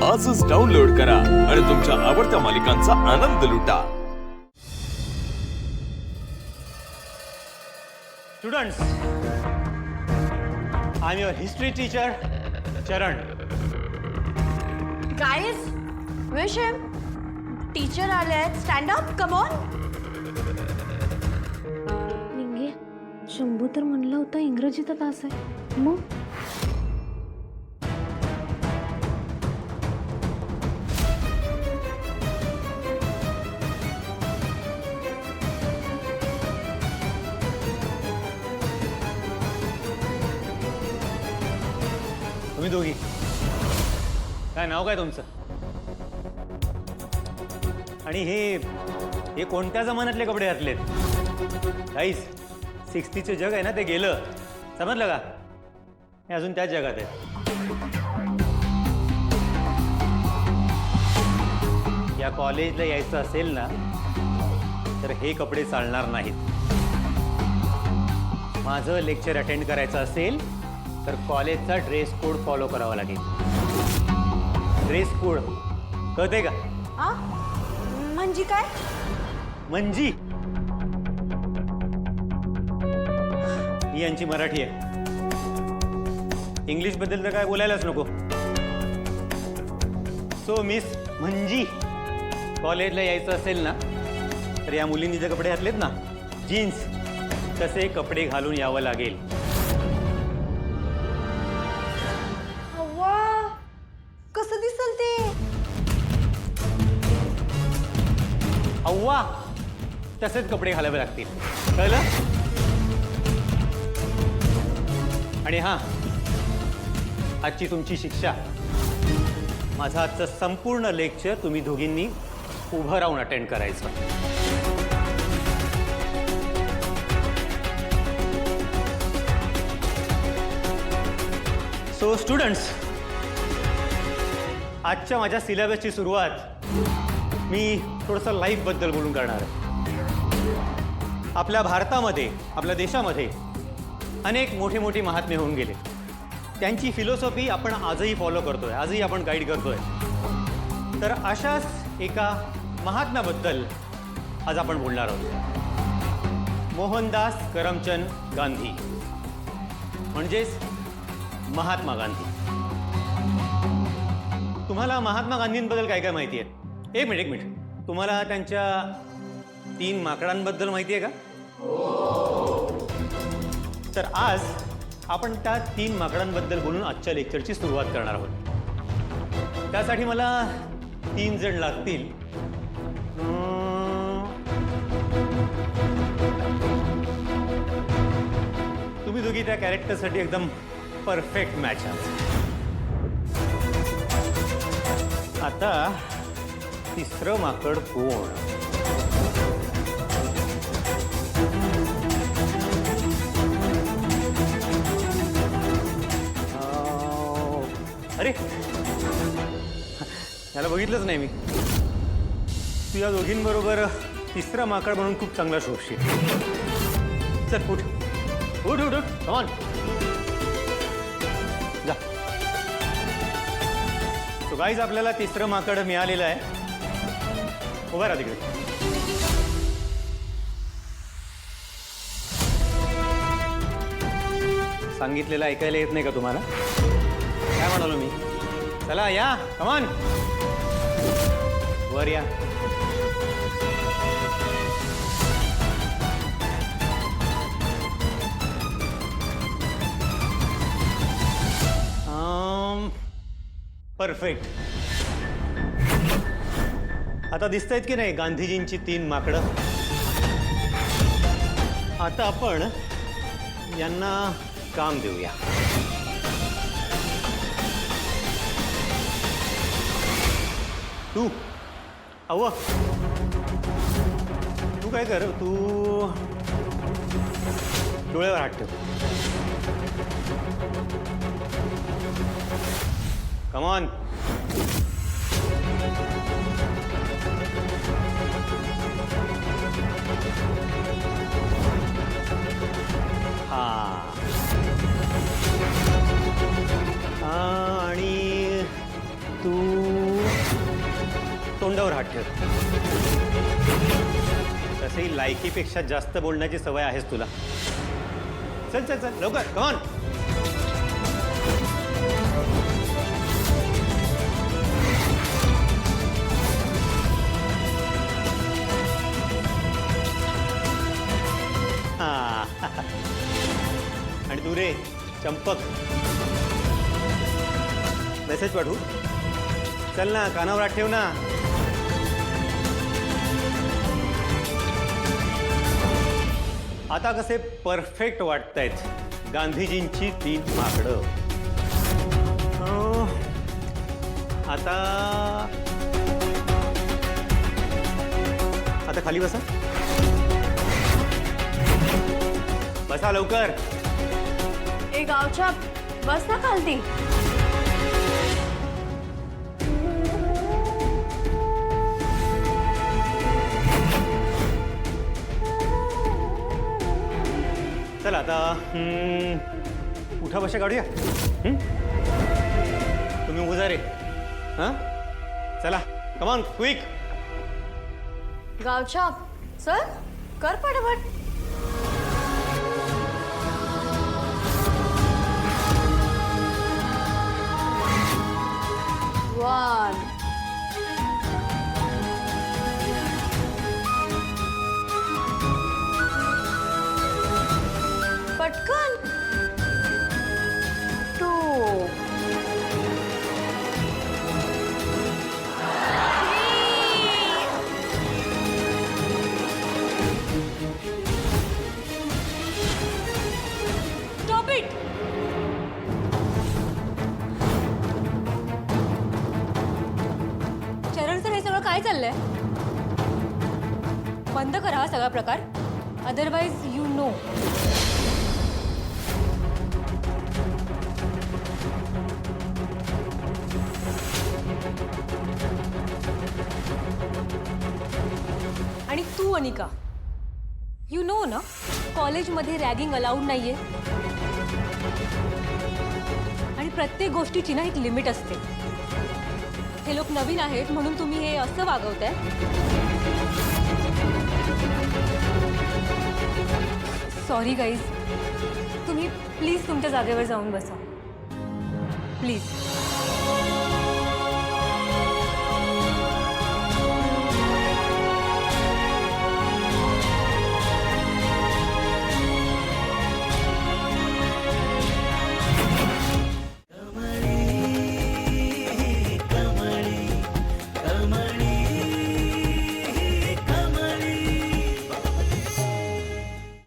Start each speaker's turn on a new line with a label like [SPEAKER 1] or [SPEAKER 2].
[SPEAKER 1] आजच डाउनलोड करा आणि तुमच्या आवडत्या मालिकांचा आनंद लुटा.
[SPEAKER 2] Students, I'm your history teacher, Charan.
[SPEAKER 3] Guys, wish him. Teacher आलेत. Stand up, come on.
[SPEAKER 4] निंगे Shambhu तर म्हणलं होतं इंग्रजीचा तास आहे. मग
[SPEAKER 2] तुम्ही दोघी काय नाव काय तुमचं? आणि हे कोणत्या जमान्यातले कपडे घातलेत? गाईस, 60चे जग आहे ना, ते गेलं, समजलं का? हे अजून त्याच जगात आहे. या कॉलेजला यायचं असेल ना तर हे कपडे चालणार नाहीत. माझं लेक्चर अटेंड करायचं असेल तर कॉलेजचा ड्रेस कोड फॉलो करावा लागेल. ड्रेस कोड कळते का?
[SPEAKER 3] आ? म्हणजे काय?
[SPEAKER 2] म्हणजे ही यांची मराठी आहे. इंग्लिश बद्दल तर काय बोलायलाच नको. सो मिस म्हणजे कॉलेजला यायचं असेल ना तर या मुलींनी जे कपडे घातलेत ना, जीन्स, तसे कपडे घालून यावं लागेल.
[SPEAKER 3] अव्वा, कसं दिसल ते?
[SPEAKER 2] अव्वा, तसेच कपडे घालावे लागतील, कळलं? आणि हां, आजची तुमची शिक्षा, माझं आजचं संपूर्ण लेक्चर तुम्ही दोघींनी उभं राहून अटेंड करायचं. सो स्टुडंट्स, आजच्या माझ्या सिलेबसची सुरुवात मी थोडंसं लाईफबद्दल बोलून करणार आहे. आपल्या भारतामध्ये, आपल्या देशामध्ये अनेक मोठे मोठे महात्मे होऊन गेले. त्यांची फिलॉसॉफी आपण आजही फॉलो करतोय, आजही आपण गाईड करतोय. तर अशाच एका महात्म्याबद्दल आज आपण बोलणार आहोत. मोहनदास करमचंद गांधी, म्हणजेच महात्मा गांधी. तुम्हाला महात्मा गांधींबद्दल काय काय माहिती आहे? एक मिनिट, तुम्हाला त्यांच्या 3 माकडांबद्दल माहिती आहे का? तर आज आपण त्या 3 माकडांबद्दल बोलून आजच्या लेक्चरची सुरुवात करणार आहोत. त्यासाठी मला 3 जण लागतील. तुम्ही दोघी त्या कॅरेक्टरसाठी एकदम परफेक्ट मॅच आहात. आता तिसरं माकड कोण? अरे, याला बघितलंच नाही मी. तू या दोघींबरोबर तिसरा माकड म्हणून खूप चांगला शोधशील. चल, उठ उठ उठ उठ, कम ऑन, जा. तो गाईज, आपल्याला तिसरं माकड मिळालेलं आहे. उभा राहा तिकडे. सांगितलेलं ऐकायला येत नाही का तुम्हाला? काय म्हणालो मी? चला या, कमान, वर या. परफेक्ट. आता दिसतायत की नाही गांधीजींची 3 माकडं? आता आपण यांना काम देऊया. तू काय कर, तू डोळ्यावर हात ठेव. Come on. आणि तू तोंडावर हात ठेव. तसंही लायकीपेक्षा जास्त बोलण्याची सवय आहेस तुला. चल चल चल लवकर, कमॉन. आणि तू रे चंपक, मेसेज पाठवू. चल ना, कानावर हात ठेव ना. आता कसे परफेक्ट वाटतायत गांधीजींची 3 माकडं. आता आता खाली बसा. बसा लवकर.
[SPEAKER 3] ए गावच्या, बस ना खालती.
[SPEAKER 2] चला आता उठा बशा काढूया. तुम्ही उभा रे. हां चला, कमॉन क्विक.
[SPEAKER 3] गावच्या, चल कर पटापट. वन. पटकन. 2. Stop it. चरण सर, हे सगळं काय चाललंय? बंद करा हा सगळा प्रकार, अदरवाइज यू नो. आणि तू अनिका, यू नो ना, कॉलेजमध्ये रॅगिंग अलाउड नाहीये. आणि प्रत्येक गोष्टीची ना एक लिमिट असते. हे लोक नवीन आहेत म्हणून तुम्ही हे असं वागवताय. सॉरी गाईज, तुम्ही प्लीज तुमच्या जागेवर जाऊन बसा प्लीज.